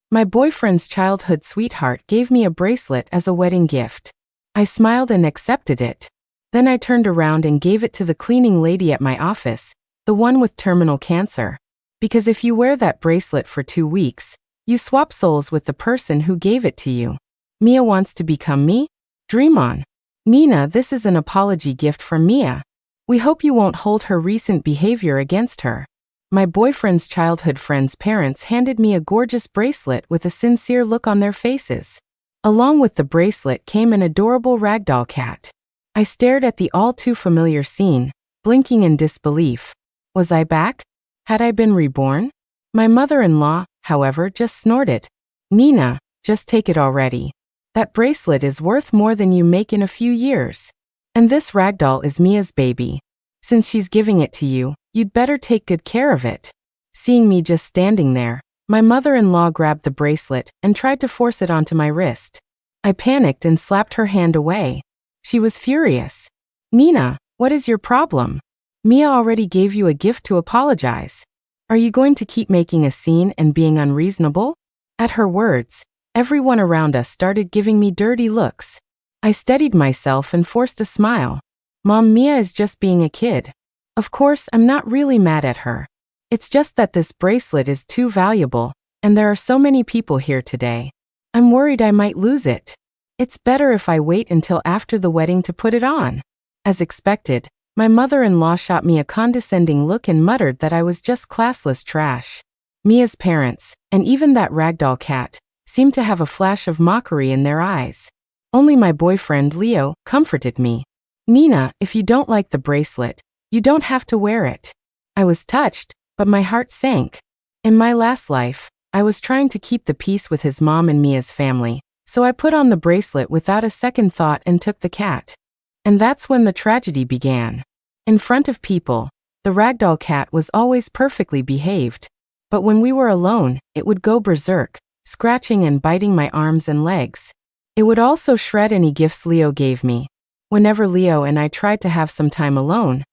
My boyfriend's childhood sweetheart gave me a bracelet as a wedding gift. I smiled and accepted it. Then I turned around and gave it to the cleaning lady at my office, the one with terminal cancer. Because if you wear that bracelet for 2 weeks, you swap souls with the person who gave it to you. Mia wants to become me? Dream on. Nina, this is an apology gift from Mia. We hope you won't hold her recent behavior against her. My boyfriend's childhood friend's parents handed me a gorgeous bracelet with a sincere look on their faces. Along with the bracelet came an adorable ragdoll cat. I stared at the all-too-familiar scene, blinking in disbelief. Was I back? Had I been reborn? My mother-in-law, however, just snorted. Nina, just take it already. That bracelet is worth more than you make in a few years. And this ragdoll is Mia's baby. Since she's giving it to you, you'd better take good care of it. Seeing me just standing there, my mother-in-law grabbed the bracelet and tried to force it onto my wrist. I panicked and slapped her hand away. She was furious. Nina, what is your problem? Mia already gave you a gift to apologize. Are you going to keep making a scene and being unreasonable? At her words, everyone around us started giving me dirty looks. I steadied myself and forced a smile. Mom, Mia is just being a kid. Of course, I'm not really mad at her. It's just that this bracelet is too valuable, and there are so many people here today. I'm worried I might lose it. It's better if I wait until after the wedding to put it on. As expected, my mother-in-law shot me a condescending look and muttered that I was just classless trash. Mia's parents, and even that ragdoll cat, seemed to have a flash of mockery in their eyes. Only my boyfriend, Leo, comforted me. Nina, if you don't like the bracelet, you don't have to wear it. I was touched, but my heart sank. In my last life, I was trying to keep the peace with his mom and Mia's family, so I put on the bracelet without a second thought and took the cat. And that's when the tragedy began. In front of people, the ragdoll cat was always perfectly behaved. But when we were alone, it would go berserk, scratching and biting my arms and legs. It would also shred any gifts Leo gave me. Whenever Leo and I tried to have some time alone,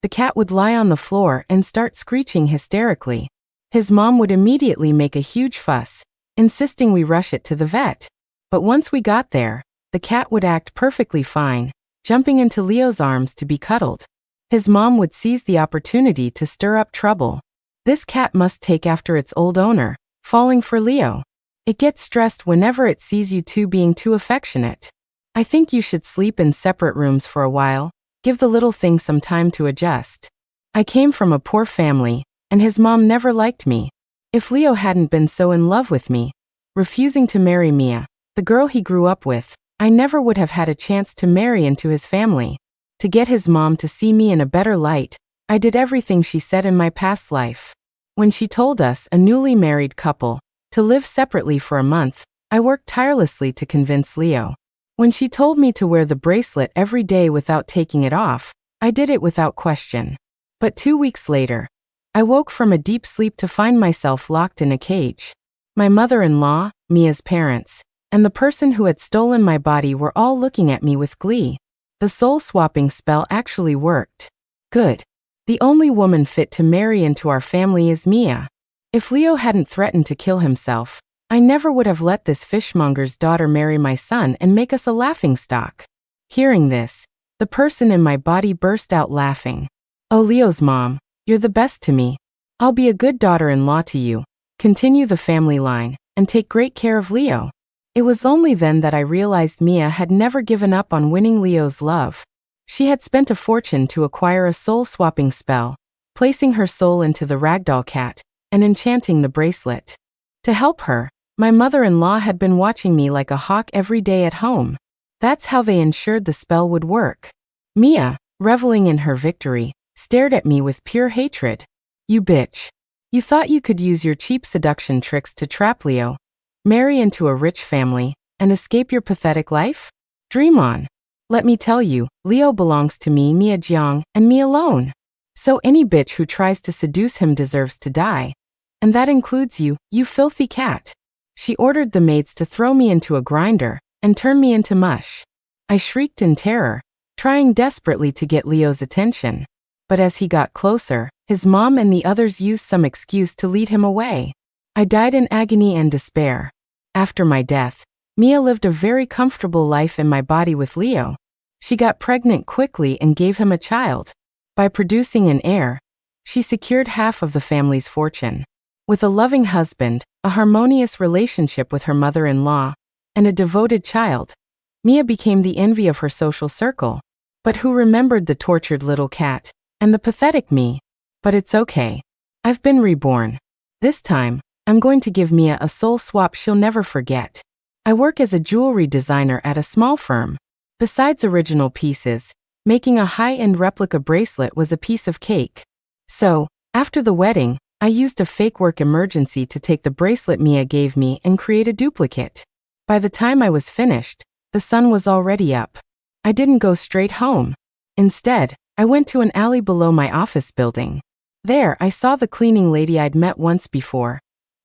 the cat would lie on the floor and start screeching hysterically. His mom would immediately make a huge fuss, insisting we rush it to the vet. But once we got there, the cat would act perfectly fine, jumping into Leo's arms to be cuddled. His mom would seize the opportunity to stir up trouble. This cat must take after its old owner, falling for Leo. It gets stressed whenever it sees you two being too affectionate. I think you should sleep in separate rooms for a while, give the little thing some time to adjust. I came from a poor family, and his mom never liked me. If Leo hadn't been so in love with me, refusing to marry Mia, the girl he grew up with, I never would have had a chance to marry into his family. To get his mom to see me in a better light, I did everything she said in my past life. When she told us, a newly married couple, to live separately for a month, I worked tirelessly to convince Leo. When she told me to wear the bracelet every day without taking it off, I did it without question. But 2 weeks later, I woke from a deep sleep to find myself locked in a cage. My mother-in-law, Mia's parents, and the person who had stolen my body were all looking at me with glee. The soul-swapping spell actually worked. Good. The only woman fit to marry into our family is Mia. If Leo hadn't threatened to kill himself, I never would have let this fishmonger's daughter marry my son and make us a laughingstock. Hearing this, the person in my body burst out laughing. Oh, Leo's mom, you're the best to me. I'll be a good daughter-in-law to you, continue the family line, and take great care of Leo. It was only then that I realized Mia had never given up on winning Leo's love. She had spent a fortune to acquire a soul-swapping spell, placing her soul into the ragdoll cat, and enchanting the bracelet. To help her, my mother-in-law had been watching me like a hawk every day at home. That's how they ensured the spell would work. Mia, reveling in her victory, stared at me with pure hatred. You bitch. You thought you could use your cheap seduction tricks to trap Leo, marry into a rich family, and escape your pathetic life? Dream on. Let me tell you, Leo belongs to me, Mia Jiang, and me alone. So any bitch who tries to seduce him deserves to die. And that includes you, you filthy cat. She ordered the maids to throw me into a grinder and turn me into mush. I shrieked in terror, trying desperately to get Leo's attention. But as he got closer, his mom and the others used some excuse to lead him away. I died in agony and despair. After my death, Mia lived a very comfortable life in my body with Leo. She got pregnant quickly and gave him a child. By producing an heir, she secured half of the family's fortune. With a loving husband, a harmonious relationship with her mother-in-law, and a devoted child, Mia became the envy of her social circle. But who remembered the tortured little cat and the pathetic me? But it's okay. I've been reborn. This time, I'm going to give Mia a soul swap she'll never forget. I work as a jewelry designer at a small firm. Besides original pieces, making a high-end replica bracelet was a piece of cake. So, after the wedding, I used a fake work emergency to take the bracelet Mia gave me and create a duplicate. By the time I was finished, the sun was already up. I didn't go straight home. Instead, I went to an alley below my office building. There, I saw the cleaning lady I'd met once before,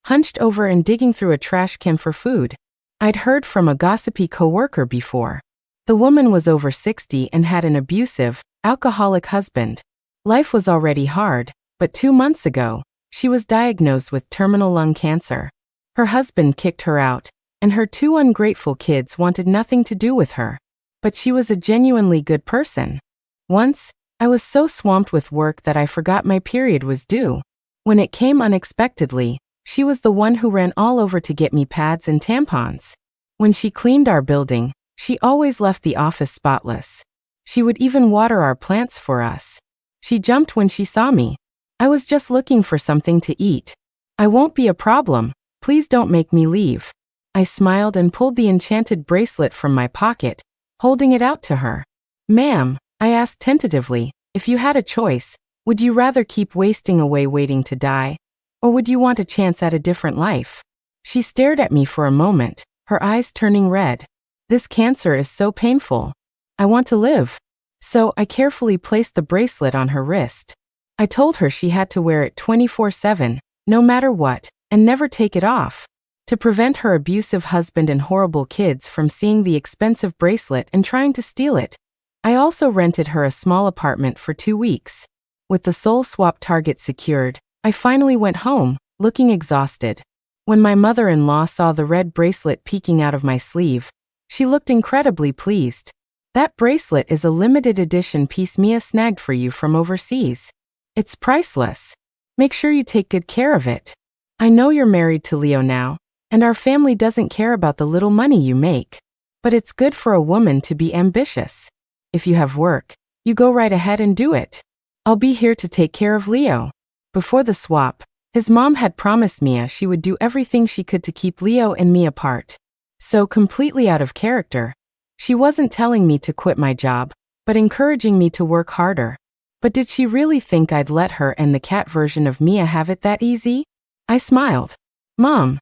hunched over and digging through a trash can for food. I'd heard from a gossipy coworker before. The woman was over 60 and had an abusive, alcoholic husband. Life was already hard, but 2 months ago, she was diagnosed with terminal lung cancer. Her husband kicked her out, and her 2 ungrateful kids wanted nothing to do with her. But she was a genuinely good person. Once, I was so swamped with work that I forgot my period was due. When it came unexpectedly, she was the one who ran all over to get me pads and tampons. When she cleaned our building, she always left the office spotless. She would even water our plants for us. She jumped when she saw me. I was just looking for something to eat. I won't be a problem. Please don't make me leave. I smiled and pulled the enchanted bracelet from my pocket, holding it out to her. Ma'am, I asked tentatively, if you had a choice, would you rather keep wasting away waiting to die, or would you want a chance at a different life? She stared at me for a moment, her eyes turning red. This cancer is so painful. I want to live. So I carefully placed the bracelet on her wrist. I told her she had to wear it 24/7, no matter what, and never take it off, to prevent her abusive husband and horrible kids from seeing the expensive bracelet and trying to steal it. I also rented her a small apartment for 2 weeks. With the soul swap target secured, I finally went home, looking exhausted. When my mother-in-law saw the red bracelet peeking out of my sleeve, she looked incredibly pleased. That bracelet is a limited edition piece Mia snagged for you from overseas. It's priceless. Make sure you take good care of it. I know you're married to Leo now, and our family doesn't care about the little money you make. But it's good for a woman to be ambitious. If you have work, you go right ahead and do it. I'll be here to take care of Leo. Before the swap, his mom had promised Mia she would do everything she could to keep Leo and me apart. So completely out of character, she wasn't telling me to quit my job, but encouraging me to work harder. But did she really think I'd let her and the cat version of Mia have it that easy? I smiled. Mom,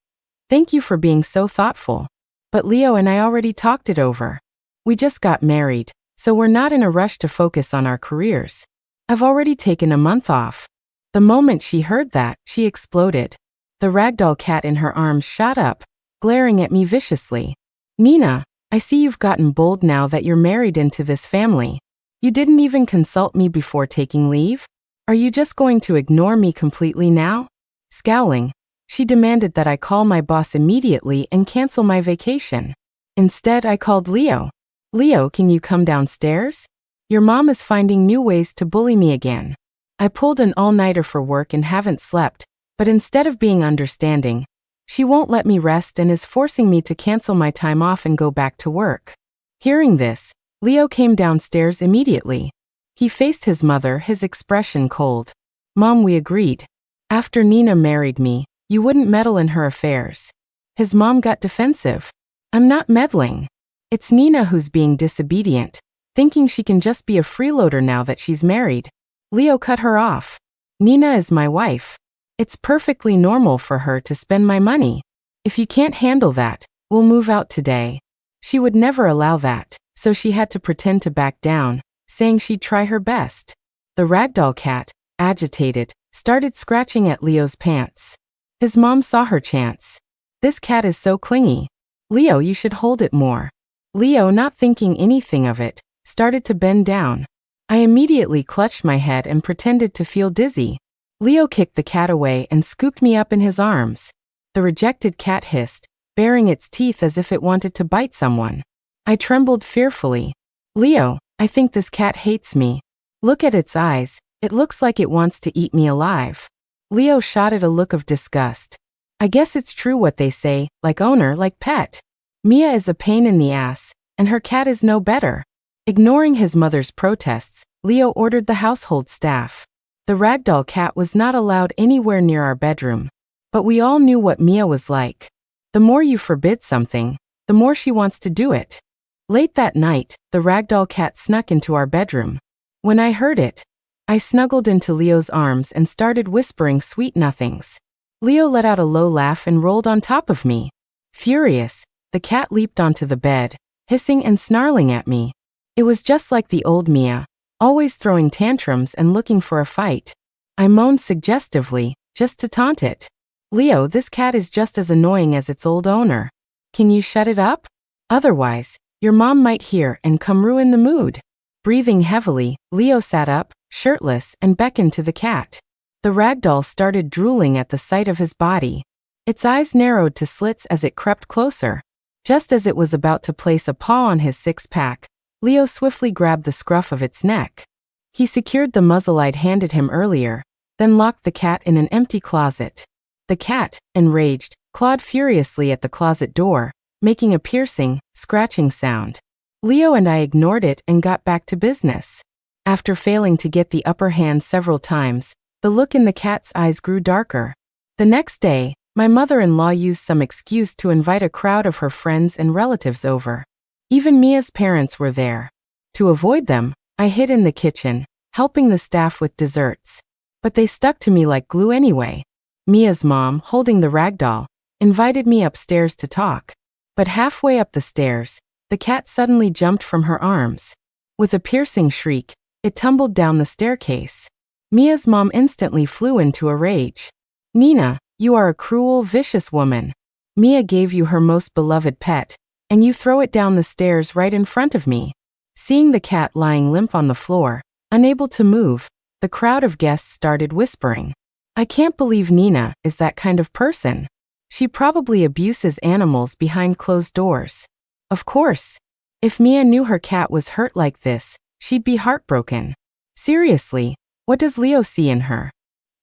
thank you for being so thoughtful. But Leo and I already talked it over. We just got married, so we're not in a rush to focus on our careers. I've already taken a month off. The moment she heard that, she exploded. The ragdoll cat in her arms shot up, glaring at me viciously. Nina, I see you've gotten bold now that you're married into this family. You didn't even consult me before taking leave? Are you just going to ignore me completely now? Scowling, she demanded that I call my boss immediately and cancel my vacation. Instead, I called Leo. Leo, can you come downstairs? Your mom is finding new ways to bully me again. I pulled an all-nighter for work and haven't slept, but instead of being understanding, she won't let me rest and is forcing me to cancel my time off and go back to work. Hearing this, Leo came downstairs immediately. He faced his mother, his expression cold. Mom, we agreed. After Nina married me, you wouldn't meddle in her affairs. His mom got defensive. I'm not meddling. It's Nina who's being disobedient, thinking she can just be a freeloader now that she's married. Leo cut her off. Nina is my wife. It's perfectly normal for her to spend my money. If you can't handle that, we'll move out today. She would never allow that, so she had to pretend to back down, saying she'd try her best. The ragdoll cat, agitated, started scratching at Leo's pants. His mom saw her chance. This cat is so clingy. Leo, you should hold it more. Leo, not thinking anything of it, started to bend down. I immediately clutched my head and pretended to feel dizzy. Leo kicked the cat away and scooped me up in his arms. the rejected cat hissed, baring its teeth as if it wanted to bite someone. I trembled fearfully. Leo, I think this cat hates me. Look at its eyes, it looks like it wants to eat me alive. Leo shot at a look of disgust. I guess it's true what they say, like owner, like pet. Mia is a pain in the ass, and her cat is no better. Ignoring his mother's protests, Leo ordered the household staff. The ragdoll cat was not allowed anywhere near our bedroom. But we all knew what Mia was like. The more you forbid something, the more she wants to do it. Late that night, the ragdoll cat snuck into our bedroom. When I heard it, I snuggled into Leo's arms and started whispering sweet nothings. Leo let out a low laugh and rolled on top of me. Furious, the cat leaped onto the bed, hissing and snarling at me. It was just like the old Mia, always throwing tantrums and looking for a fight. I moaned suggestively, just to taunt it. Leo, this cat is just as annoying as its old owner. Can you shut it up? Otherwise, your mom might hear and come ruin the mood. Breathing heavily, Leo sat up, shirtless, and beckoned to the cat. The ragdoll started drooling at the sight of his body. Its eyes narrowed to slits as it crept closer. Just as it was about to place a paw on his six-pack, Leo swiftly grabbed the scruff of its neck. He secured the muzzle I'd handed him earlier, then locked the cat in an empty closet. The cat, enraged, clawed furiously at the closet door, making a piercing, scratching sound. Leo and I ignored it and got back to business. After failing to get the upper hand several times, the look in the cat's eyes grew darker. The next day, my mother-in-law used some excuse to invite a crowd of her friends and relatives over. Even Mia's parents were there. To avoid them, I hid in the kitchen, helping the staff with desserts. But they stuck to me like glue anyway. Mia's mom, holding the ragdoll, invited me upstairs to talk. But halfway up the stairs, the cat suddenly jumped from her arms. With a piercing shriek, it tumbled down the staircase. Mia's mom instantly flew into a rage. Nina, you are a cruel, vicious woman. Mia gave you her most beloved pet, and you throw it down the stairs right in front of me. Seeing the cat lying limp on the floor, unable to move, the crowd of guests started whispering. I can't believe Nina is that kind of person. She probably abuses animals behind closed doors. Of course. If Mia knew her cat was hurt like this, she'd be heartbroken. Seriously, what does Leo see in her?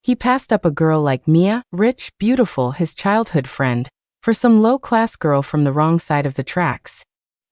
He passed up a girl like Mia, rich, beautiful, his childhood friend, for some low-class girl from the wrong side of the tracks.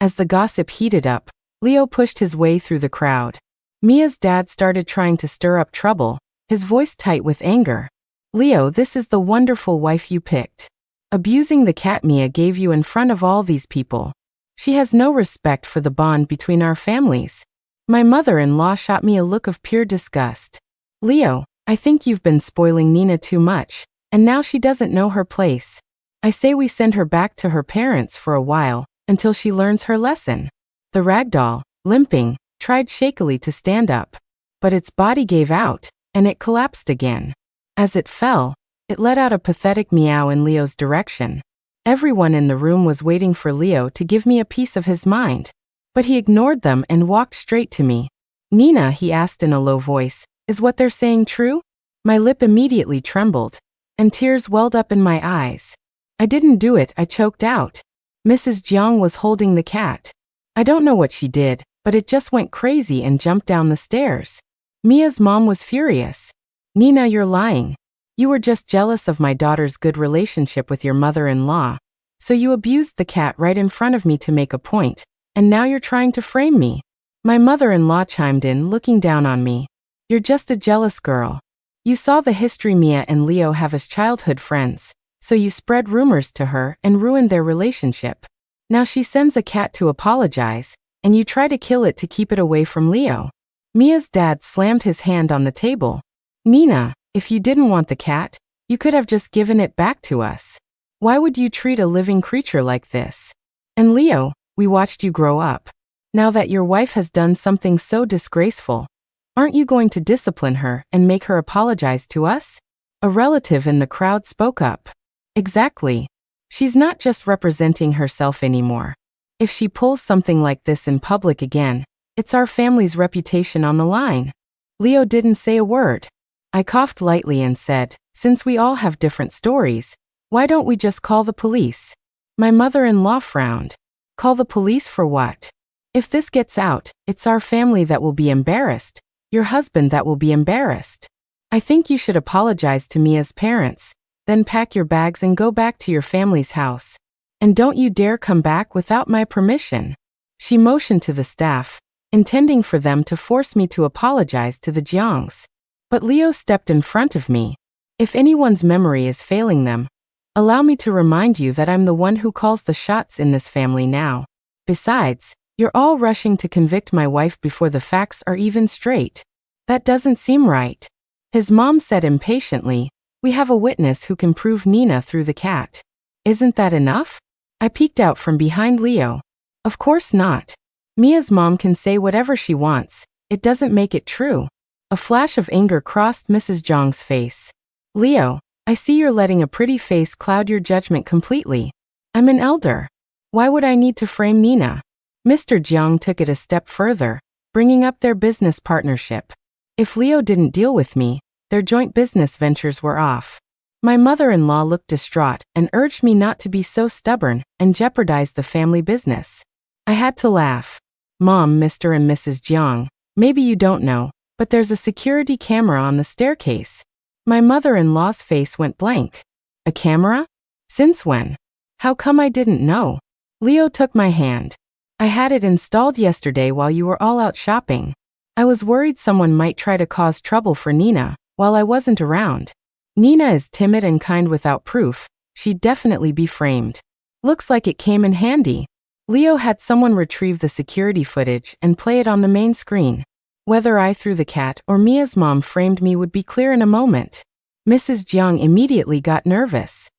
As the gossip heated up, Leo pushed his way through the crowd. Mia's dad started trying to stir up trouble, his voice tight with anger. Leo, this is the wonderful wife you picked. Abusing the cat Mia gave you in front of all these people. She has no respect for the bond between our families. My mother-in-law shot me a look of pure disgust. Leo, I think you've been spoiling Nina too much, and now she doesn't know her place. I say we send her back to her parents for a while, until she learns her lesson. The ragdoll, limping, tried shakily to stand up. But its body gave out, and it collapsed again. As it fell, it let out a pathetic meow in Leo's direction. Everyone in the room was waiting for Leo to give me a piece of his mind. But he ignored them and walked straight to me. Nina, he asked in a low voice, is what they're saying true? My lip immediately trembled, and tears welled up in my eyes. I didn't do it, I choked out. Mrs. Jiang was holding the cat. I don't know what she did, but it just went crazy and jumped down the stairs. Mia's mom was furious. Nina, you're lying. You were just jealous of my daughter's good relationship with your mother-in-law. So you abused the cat right in front of me to make a point, and now you're trying to frame me. My mother-in-law chimed in, looking down on me. You're just a jealous girl. You saw the history Mia and Leo have as childhood friends, so you spread rumors to her and ruined their relationship. Now she sends a cat to apologize, and you try to kill it to keep it away from Leo. Mia's dad slammed his hand on the table. Nina, if you didn't want the cat, you could have just given it back to us. Why would you treat a living creature like this? And Leo, we watched you grow up. Now that your wife has done something so disgraceful, aren't you going to discipline her and make her apologize to us? A relative in the crowd spoke up. Exactly. She's not just representing herself anymore. If she pulls something like this in public again, it's our family's reputation on the line. Leo didn't say a word. I coughed lightly and said, since we all have different stories, Why don't we just call the police? My mother-in-law frowned. Call the police for what? If this gets out, it's our family that will be embarrassed, your husband that will be embarrassed. I think you should apologize to Mia's parents, then pack your bags and go back to your family's house. And don't you dare come back without my permission. She motioned to the staff, intending for them to force me to apologize to the Jiangs. But Leo stepped in front of me. If anyone's memory is failing them, allow me to remind you that I'm the one who calls the shots in this family now. Besides, you're all rushing to convict my wife before the facts are even straight. That doesn't seem right. His mom said impatiently, we have a witness who can prove Nina threw the cat. Isn't that enough? I peeked out from behind Leo. Of course not. Mia's mom can say whatever she wants. It doesn't make it true. A flash of anger crossed Mrs. Zhang's face. Leo, I see you're letting a pretty face cloud your judgment completely. I'm an elder. Why would I need to frame Nina? Mr. Jiang took it a step further, bringing up their business partnership. If Leo didn't deal with me, their joint business ventures were off. My mother-in-law looked distraught and urged me not to be so stubborn and jeopardize the family business. I had to laugh. Mom, Mr. and Mrs. Jiang, maybe you don't know, but there's a security camera on the staircase. My mother-in-law's face went blank. A camera? Since when? How come I didn't know? Leo took my hand. I had it installed yesterday while you were all out shopping. I was worried someone might try to cause trouble for Nina while I wasn't around. Nina is timid and kind without proof. She'd definitely be framed. Looks like it came in handy. Leo had someone retrieve the security footage and play it on the main screen. Whether I threw the cat or Mia's mom framed me would be clear in a moment. Mrs. Jiang immediately got nervous.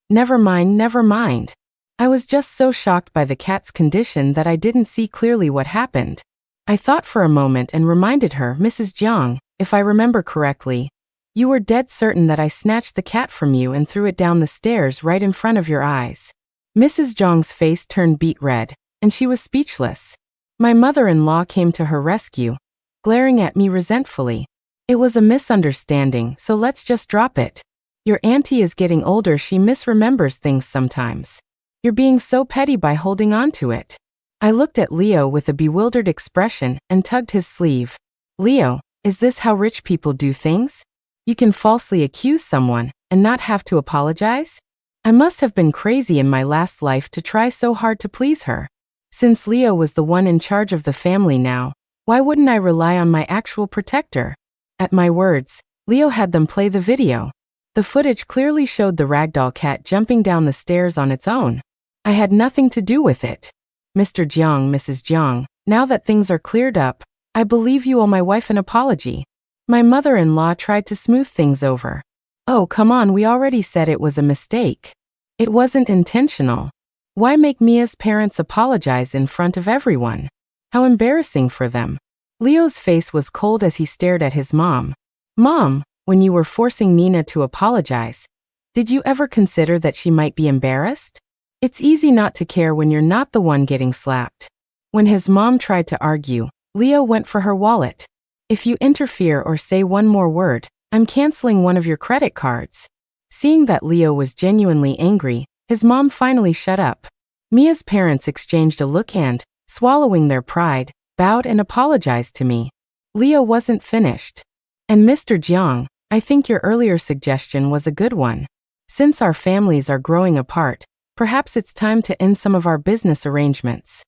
Never mind, never mind. I was just so shocked by the cat's condition that I didn't see clearly what happened. I thought for a moment and reminded her, Mrs. Jiang, if I remember correctly, you were dead certain that I snatched the cat from you and threw it down the stairs right in front of your eyes. Mrs. Jiang's face turned beet red, and she was speechless. My mother-in-law came to her rescue, glaring at me resentfully. It was a misunderstanding, so let's just drop it. Your auntie is getting older, she misremembers things sometimes. You're being so petty by holding on to it. I looked at Leo with a bewildered expression and tugged his sleeve. Leo, is this how rich people do things? You can falsely accuse someone and not have to apologize? I must have been crazy in my last life to try so hard to please her. Since Leo was the one in charge of the family now, why wouldn't I rely on my actual protector? At my words, Leo had them play the video. The footage clearly showed the ragdoll cat jumping down the stairs on its own. I had nothing to do with it. Mr. Jiang, Mrs. Jiang, now that things are cleared up, I believe you owe my wife an apology. My mother-in-law tried to smooth things over. Oh, come on, we already said it was a mistake. It wasn't intentional. Why make Mia's parents apologize in front of everyone? How embarrassing for them. Leo's face was cold as he stared at his mom. Mom, when you were forcing Nina to apologize, did you ever consider that she might be embarrassed? It's easy not to care when you're not the one getting slapped. When his mom tried to argue, Leo went for her wallet. If you interfere or say one more word, I'm canceling one of your credit cards. Seeing that Leo was genuinely angry, his mom finally shut up. Mia's parents exchanged a look and, swallowing their pride, bowed and apologized to me. Leo wasn't finished. And Mr. Jiang, I think your earlier suggestion was a good one. Since our families are growing apart, perhaps it's time to end some of our business arrangements.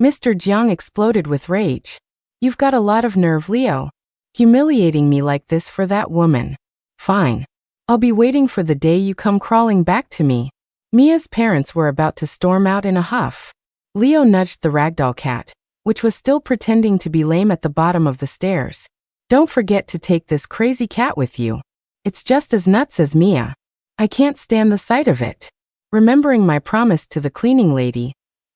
Mr. Jiang exploded with rage. You've got a lot of nerve, Leo. Humiliating me like this for that woman. Fine. I'll be waiting for the day you come crawling back to me. Mia's parents were about to storm out in a huff. Leo nudged the ragdoll cat, which was still pretending to be lame at the bottom of the stairs. Don't forget to take this crazy cat with you. It's just as nuts as Mia. I can't stand the sight of it. Remembering my promise to the cleaning lady,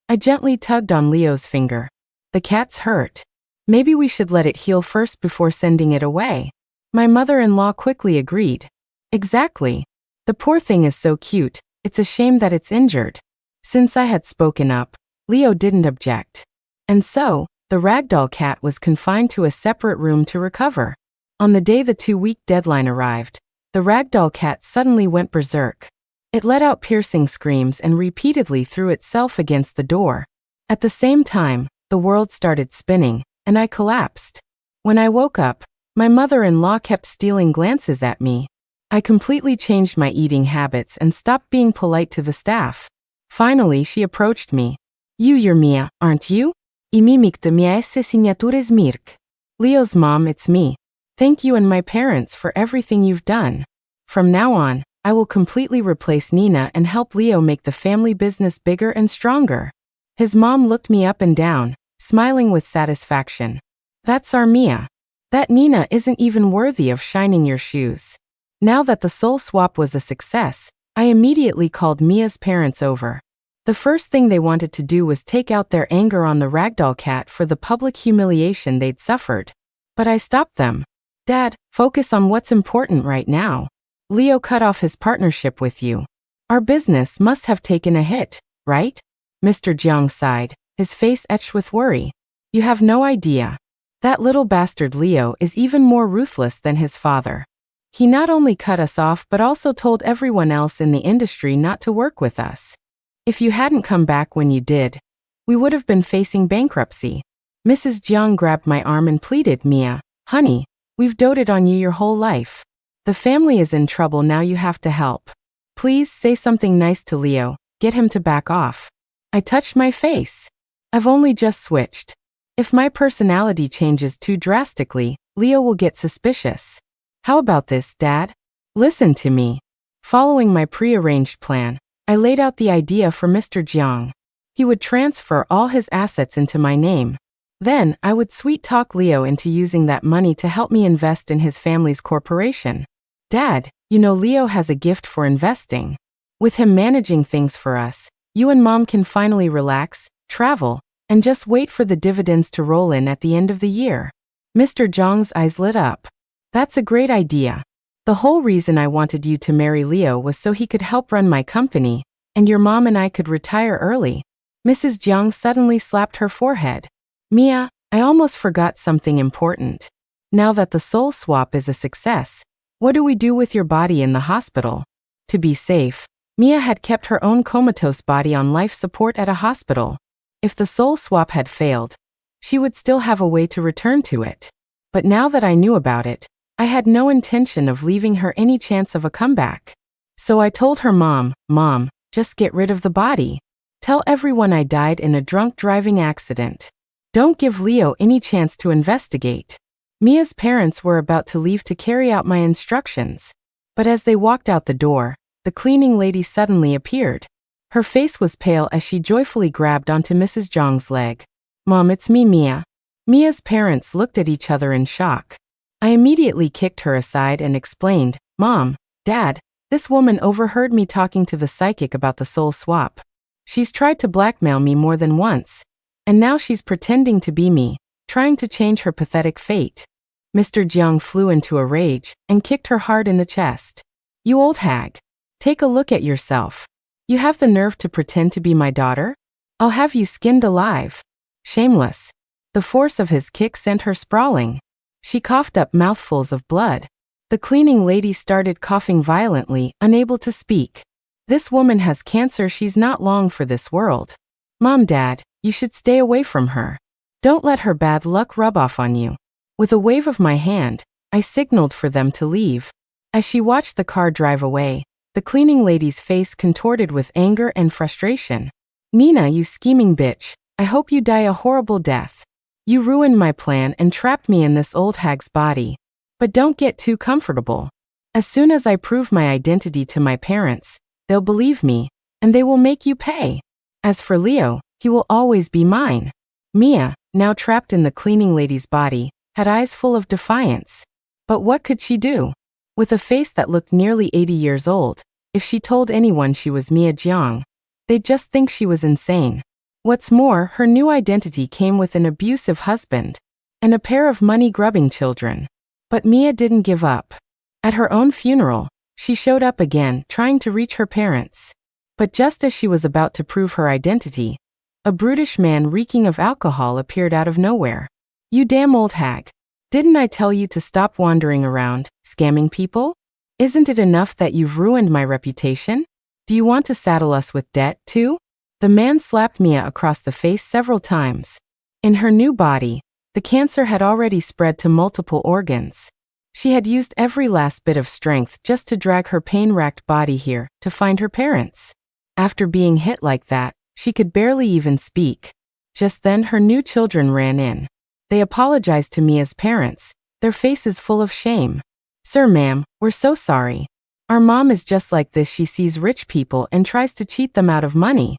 I gently tugged on Leo's finger. The cat's hurt. Maybe we should let it heal first before sending it away. My mother-in-law quickly agreed. Exactly. The poor thing is so cute, it's a shame that it's injured. Since I had spoken up, Leo didn't object. And so, the ragdoll cat was confined to a separate room to recover. On the day the 2-week deadline arrived, the ragdoll cat suddenly went berserk. It let out piercing screams and repeatedly threw itself against the door. At the same time, the world started spinning, and I collapsed. When I woke up, my mother-in-law kept stealing glances at me. I completely changed my eating habits and stopped being polite to the staff. Finally, she approached me. You're Mia, aren't you? I mimikte miese signature smirk. Leo's mom, it's me. Thank you and my parents for everything you've done. From now on, I will completely replace Nina and help Leo make the family business bigger and stronger. His mom looked me up and down, smiling with satisfaction. That's our Mia. That Nina isn't even worthy of shining your shoes. Now that the soul swap was a success, I immediately called Mia's parents over. The first thing they wanted to do was take out their anger on the ragdoll cat for the public humiliation they'd suffered. But I stopped them. Dad, focus on what's important right now. Leo cut off his partnership with you. Our business must have taken a hit, right? Mr. Jiang sighed, his face etched with worry. You have no idea. That little bastard Leo is even more ruthless than his father. He not only cut us off but also told everyone else in the industry not to work with us. If you hadn't come back when you did, we would have been facing bankruptcy. Mrs. Jiang grabbed my arm and pleaded, Mia, honey, we've doted on you your whole life. The family is in trouble now, you have to help. Please say something nice to Leo, get him to back off. I touched my face. I've only just switched. If my personality changes too drastically, Leo will get suspicious. How about this, Dad? Listen to me. Following my prearranged plan, I laid out the idea for Mr. Jiang. He would transfer all his assets into my name. Then, I would sweet-talk Leo into using that money to help me invest in his family's corporation. Dad, you know Leo has a gift for investing. With him managing things for us, you and Mom can finally relax, travel, and just wait for the dividends to roll in at the end of the year. Mr. Jiang's eyes lit up. That's a great idea. The whole reason I wanted you to marry Leo was so he could help run my company, and your mom and I could retire early. Mrs. Jiang suddenly slapped her forehead. Mia, I almost forgot something important. Now that the soul swap is a success, what do we do with your body in the hospital? To be safe, Mia had kept her own comatose body on life support at a hospital. If the soul swap had failed, she would still have a way to return to it. But now that I knew about it, I had no intention of leaving her any chance of a comeback. So I told her Mom, just get rid of the body. Tell everyone I died in a drunk driving accident. Don't give Leo any chance to investigate. Mia's parents were about to leave to carry out my instructions. But as they walked out the door, the cleaning lady suddenly appeared. Her face was pale as she joyfully grabbed onto Mrs. Jiang's leg. Mom, it's me, Mia. Mia's parents looked at each other in shock. I immediately kicked her aside and explained, Mom, Dad, this woman overheard me talking to the psychic about the soul swap. She's tried to blackmail me more than once, and now she's pretending to be me, trying to change her pathetic fate. Mr. Jiang flew into a rage and kicked her hard in the chest. You old hag. Take a look at yourself. You have the nerve to pretend to be my daughter? I'll have you skinned alive. Shameless. The force of his kick sent her sprawling. She coughed up mouthfuls of blood. The cleaning lady started coughing violently, unable to speak. This woman has cancer, she's not long for this world. Mom, Dad, you should stay away from her. Don't let her bad luck rub off on you. With a wave of my hand, I signaled for them to leave. As she watched the car drive away, the cleaning lady's face contorted with anger and frustration. Nina, you scheming bitch, I hope you die a horrible death. You ruined my plan and trapped me in this old hag's body. But don't get too comfortable. As soon as I prove my identity to my parents, they'll believe me, and they will make you pay. As for Leo, he will always be mine. Mia, now trapped in the cleaning lady's body, had eyes full of defiance. But what could she do? With a face that looked nearly 80 years old, if she told anyone she was Mia Jiang, they'd just think she was insane. What's more, her new identity came with an abusive husband and a pair of money-grubbing children. But Mia didn't give up. At her own funeral, she showed up again, trying to reach her parents. But just as she was about to prove her identity, a brutish man reeking of alcohol appeared out of nowhere. You damn old hag. Didn't I tell you to stop wandering around, scamming people? Isn't it enough that you've ruined my reputation? Do you want to saddle us with debt, too? The man slapped Mia across the face several times. In her new body, the cancer had already spread to multiple organs. She had used every last bit of strength just to drag her pain-racked body here to find her parents. After being hit like that, she could barely even speak. Just then her new children ran in. They apologized to Mia's parents, their faces full of shame. "Sir, ma'am, we're so sorry. Our mom is just like this. She sees rich people and tries to cheat them out of money.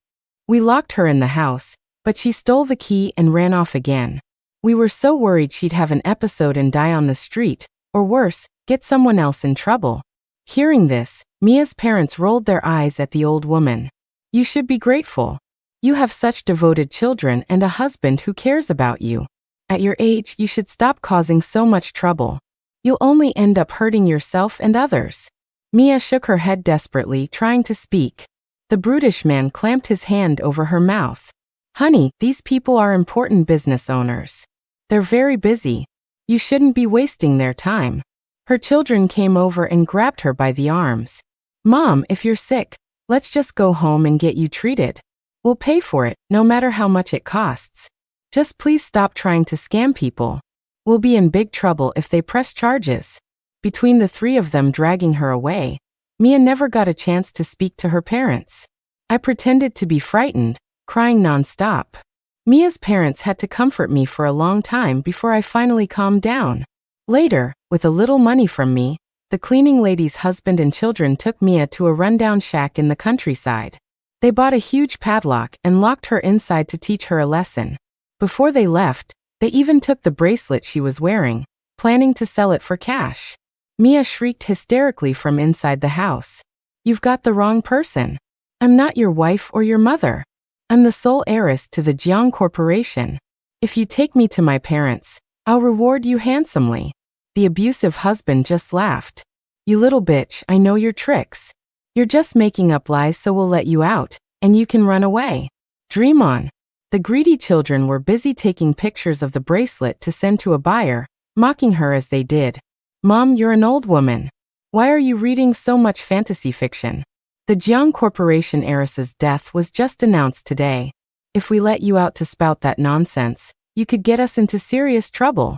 We locked her in the house, but she stole the key and ran off again. We were so worried she'd have an episode and die on the street, or worse, get someone else in trouble." Hearing this, Mia's parents rolled their eyes at the old woman. "You should be grateful. You have such devoted children and a husband who cares about you. At your age, you should stop causing so much trouble. You'll only end up hurting yourself and others." Mia shook her head desperately, trying to speak. The brutish man clamped his hand over her mouth. "Honey, these people are important business owners. They're very busy. You shouldn't be wasting their time." Her children came over and grabbed her by the arms. "Mom, if you're sick, let's just go home and get you treated. We'll pay for it, no matter how much it costs. Just please stop trying to scam people. We'll be in big trouble if they press charges." Between the three of them dragging her away, Mia never got a chance to speak to her parents. I pretended to be frightened, crying non-stop. Mia's parents had to comfort me for a long time before I finally calmed down. Later, with a little money from me, the cleaning lady's husband and children took Mia to a rundown shack in the countryside. They bought a huge padlock and locked her inside to teach her a lesson. Before they left, they even took the bracelet she was wearing, planning to sell it for cash. Mia shrieked hysterically from inside the house. "You've got the wrong person. I'm not your wife or your mother. I'm the sole heiress to the Jiang Corporation. If you take me to my parents, I'll reward you handsomely." The abusive husband just laughed. "You little bitch, I know your tricks. You're just making up lies so we'll let you out, and you can run away. Dream on." The greedy children were busy taking pictures of the bracelet to send to a buyer, mocking her as they did. "Mom, you're an old woman. Why are you reading so much fantasy fiction? The Jiang Corporation heiress's death was just announced today. If we let you out to spout that nonsense, you could get us into serious trouble.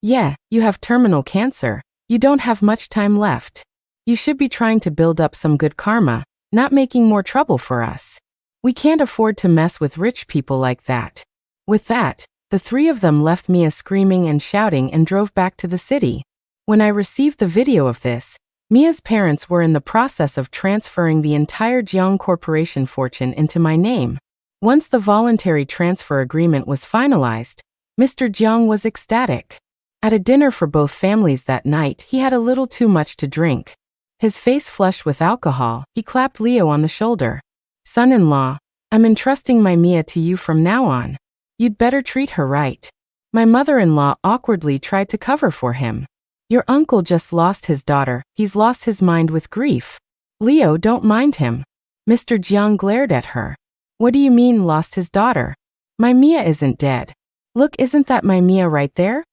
Yeah, you have terminal cancer. You don't have much time left. You should be trying to build up some good karma, not making more trouble for us. We can't afford to mess with rich people like that." With that, the three of them left Mia screaming and shouting and drove back to the city. When I received the video of this, Mia's parents were in the process of transferring the entire Jiang Corporation fortune into my name. Once the voluntary transfer agreement was finalized, Mr. Jiang was ecstatic. At a dinner for both families that night, he had a little too much to drink. His face flushed with alcohol, he clapped Leo on the shoulder. "Son-in-law, I'm entrusting my Mia to you from now on. You'd better treat her right." My mother-in-law awkwardly tried to cover for him. "Your uncle just lost his daughter, he's lost his mind with grief. Leo, don't mind him." Mr. Jiang glared at her. "What do you mean lost his daughter? My Mia isn't dead. Look, isn't that my Mia right there?"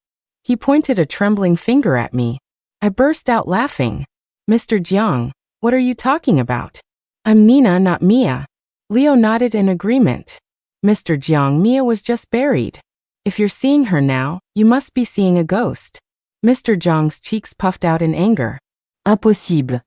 He pointed a trembling finger at me. I burst out laughing. "Mr. Jiang, what are you talking about? I'm Nina, not Mia." Leo nodded in agreement. "Mr. Jiang, Mia was just buried. If you're seeing her now, you must be seeing a ghost." Mr. Jiang's cheeks puffed out in anger. "Impossible.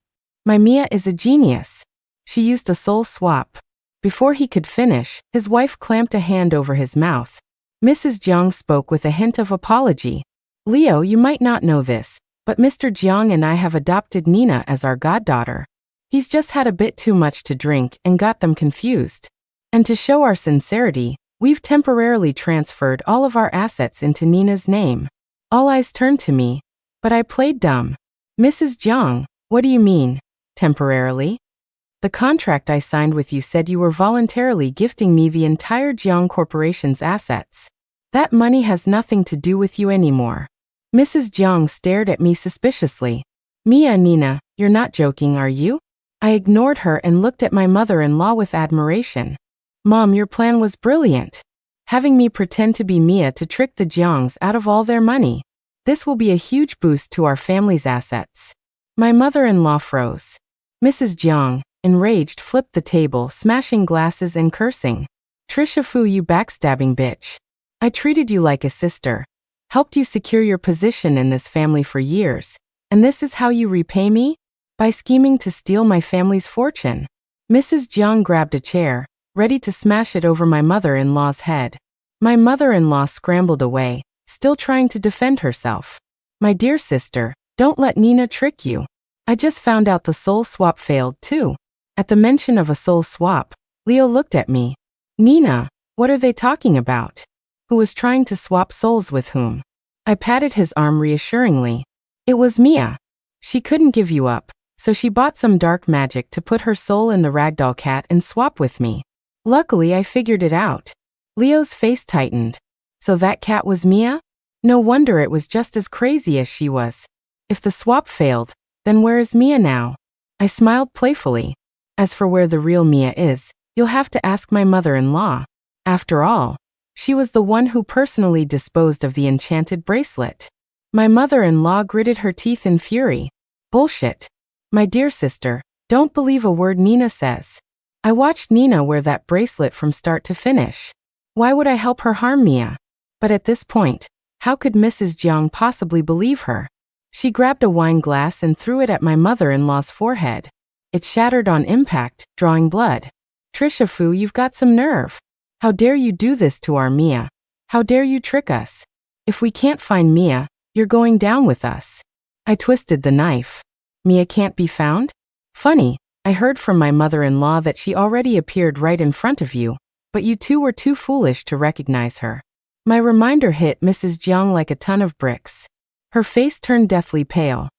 My Mia is a genius. She used a soul swap." Before he could finish, his wife clamped a hand over his mouth. Mrs. Jiang spoke with a hint of apology. "Leo, you might not know this, but Mr. Jiang and I have adopted Nina as our goddaughter. He's just had a bit too much to drink and got them confused. And to show our sincerity, we've temporarily transferred all of our assets into Nina's name." All eyes turned to me, but I played dumb. "Mrs. Jiang, what do you mean, temporarily? The contract I signed with you said you were voluntarily gifting me the entire Jiang Corporation's assets. That money has nothing to do with you anymore." Mrs. Jiang stared at me suspiciously. "Mia, Nina, you're not joking, are you?" I ignored her and looked at my mother-in-law with admiration. "Mom, your plan was brilliant. Having me pretend to be Mia to trick the Jiangs out of all their money. This will be a huge boost to our family's assets." My mother-in-law froze. "Mrs. Jiang, enraged, flipped the table, smashing glasses and cursing. Trisha Fu, you backstabbing bitch. I treated you like a sister, helped you secure your position in this family for years, and this is how you repay me? By scheming to steal my family's fortune. Mrs. Jiang grabbed a chair, ready to smash it over my mother-in-law's head. My mother-in-law scrambled away, still trying to defend herself. My dear sister, don't let Nina trick you. I just found out the soul swap failed too. At the mention of a soul swap, Leo looked at me. Nina, what are they talking about? Who was trying to swap souls with whom? I patted his arm reassuringly. It was Mia. She couldn't give you up, so she bought some dark magic to put her soul in the ragdoll cat and swap with me. Luckily, I figured it out. Leo's face tightened. So that cat was Mia? No wonder it was just as crazy as she was. If the swap failed, then where is Mia now? I smiled playfully. As for where the real Mia is, you'll have to ask my mother-in-law. After all, she was the one who personally disposed of the enchanted bracelet. My mother-in-law gritted her teeth in fury. Bullshit. My dear sister, don't believe a word Nina says. I watched Nina wear that bracelet from start to finish. Why would I help her harm Mia? But at this point, how could Mrs. Jiang possibly believe her? She grabbed a wine glass and threw it at my mother-in-law's forehead. It shattered on impact, drawing blood. Trisha Fu, you've got some nerve. How dare you do this to our Mia? How dare you trick us? If we can't find Mia, you're going down with us. I twisted the knife. Mia can't be found? Funny, I heard from my mother-in-law that she already appeared right in front of you, but you two were too foolish to recognize her. My reminder hit Mrs. Jiang like a ton of bricks. Her face turned deathly pale.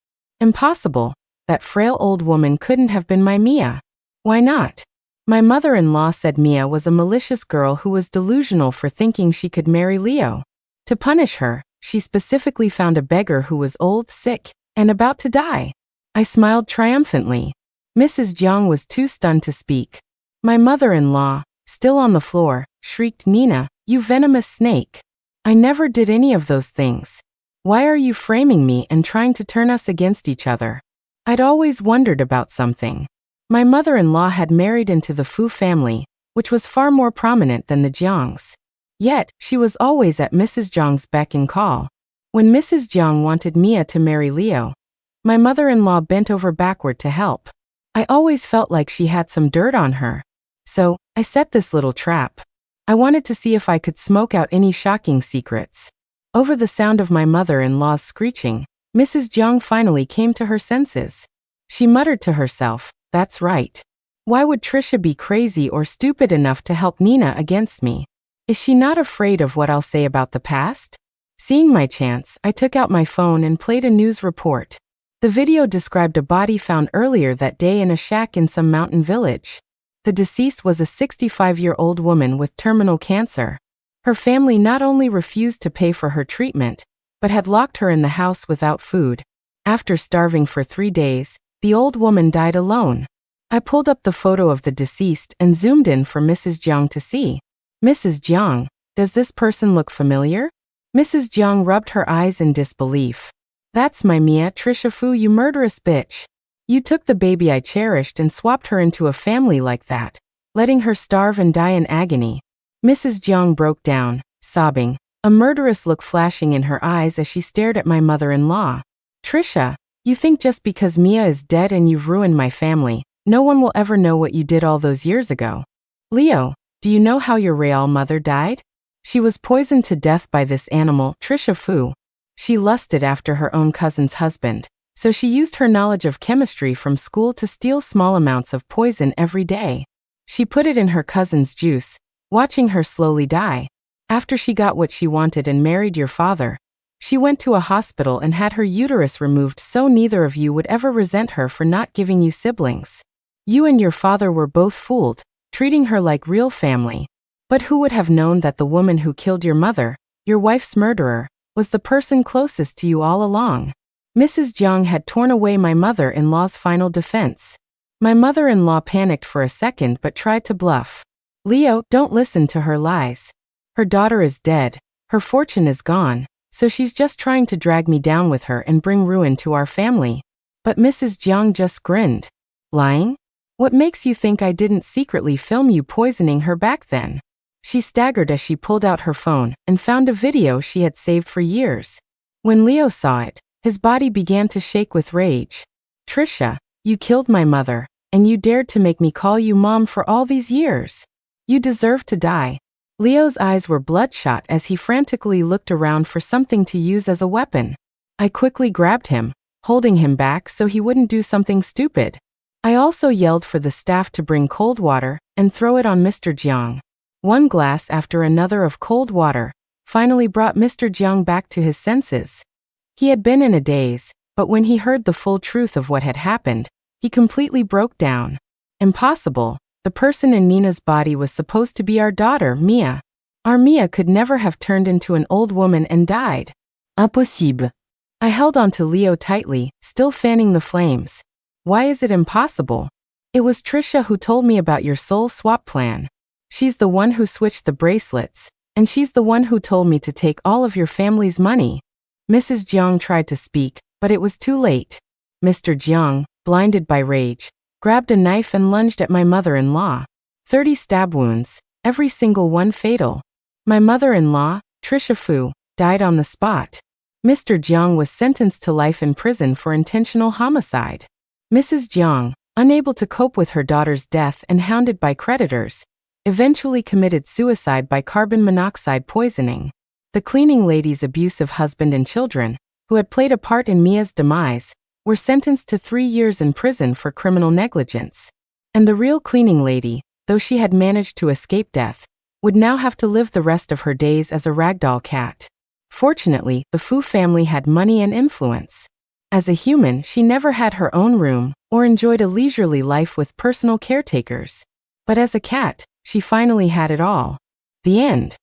Impossible. That frail old woman couldn't have been my Mia. Why not? My mother-in-law said Mia was a malicious girl who was delusional for thinking she could marry Leo. To punish her, she specifically found a beggar who was old, sick, and about to die. I smiled triumphantly. Mrs. Jiang was too stunned to speak. My mother-in-law, still on the floor, shrieked, Nina, you venomous snake. I never did any of those things. Why are you framing me and trying to turn us against each other? I'd always wondered about something. My mother-in-law had married into the Fu family, which was far more prominent than the Jiangs. Yet, she was always at Mrs. Jiang's beck and call. When Mrs. Jiang wanted Mia to marry Leo, my mother-in-law bent over backward to help. I always felt like she had some dirt on her. So, I set this little trap. I wanted to see if I could smoke out any shocking secrets. Over the sound of my mother-in-law's screeching, Mrs. Jiang finally came to her senses. She muttered to herself, that's right. Why would Trisha be crazy or stupid enough to help Nina against me? Is she not afraid of what I'll say about the past? Seeing my chance, I took out my phone and played a news report. The video described a body found earlier that day in a shack in some mountain village. The deceased was a 65-year-old woman with terminal cancer. Her family not only refused to pay for her treatment, but had locked her in the house without food. After starving for 3 days, the old woman died alone. I pulled up the photo of the deceased and zoomed in for Mrs. Jiang to see. Mrs. Jiang, does this person look familiar? Mrs. Jiang rubbed her eyes in disbelief. That's my Mia, Trisha Fu, you murderous bitch. You took the baby I cherished and swapped her into a family like that, letting her starve and die in agony. Mrs. Jiang broke down, sobbing, a murderous look flashing in her eyes as she stared at my mother-in-law. Trisha, you think just because Mia is dead and you've ruined my family, no one will ever know what you did all those years ago. Leo, do you know how your real mother died? She was poisoned to death by this animal, Trisha Fu. She lusted after her own cousin's husband, so she used her knowledge of chemistry from school to steal small amounts of poison every day. She put it in her cousin's juice, watching her slowly die. After she got what she wanted and married your father, she went to a hospital and had her uterus removed so neither of you would ever resent her for not giving you siblings. You and your father were both fooled, treating her like real family. But who would have known that the woman who killed your mother, your wife's murderer, was the person closest to you all along? Mrs. Jiang had torn away my mother-in-law's final defense. My mother-in-law panicked for a second but tried to bluff. Leo, don't listen to her lies. Her daughter is dead, her fortune is gone, so she's just trying to drag me down with her and bring ruin to our family. But Mrs. Jiang just grinned. Lying? What makes you think I didn't secretly film you poisoning her back then? She staggered as she pulled out her phone and found a video she had saved for years. When Leo saw it, his body began to shake with rage. Trisha, you killed my mother, and you dared to make me call you mom for all these years. You deserve to die. Leo's eyes were bloodshot as he frantically looked around for something to use as a weapon. I quickly grabbed him, holding him back so he wouldn't do something stupid. I also yelled for the staff to bring cold water and throw it on Mr. Jiang. One glass after another of cold water finally brought Mr. Jiang back to his senses. He had been in a daze, but when he heard the full truth of what had happened, he completely broke down. Impossible. The person in Nina's body was supposed to be our daughter, Mia. Our Mia could never have turned into an old woman and died. Impossible. I held onto Leo tightly, still fanning the flames. Why is it impossible? It was Trisha who told me about your soul swap plan. She's the one who switched the bracelets, and she's the one who told me to take all of your family's money. Mrs. Jiang tried to speak, but it was too late. Mr. Jiang, blinded by rage, grabbed a knife and lunged at my mother-in-law. 30 stab wounds, every single one fatal. My mother-in-law, Trisha Fu, died on the spot. Mr. Jiang was sentenced to life in prison for intentional homicide. Mrs. Jiang, unable to cope with her daughter's death and hounded by creditors, eventually committed suicide by carbon monoxide poisoning. The cleaning lady's abusive husband and children, who had played a part in Mia's demise, were sentenced to 3 years in prison for criminal negligence. And the real cleaning lady, though she had managed to escape death, would now have to live the rest of her days as a ragdoll cat. Fortunately, the Fu family had money and influence. As a human, she never had her own room or enjoyed a leisurely life with personal caretakers. But as a cat, she finally had it all. The end.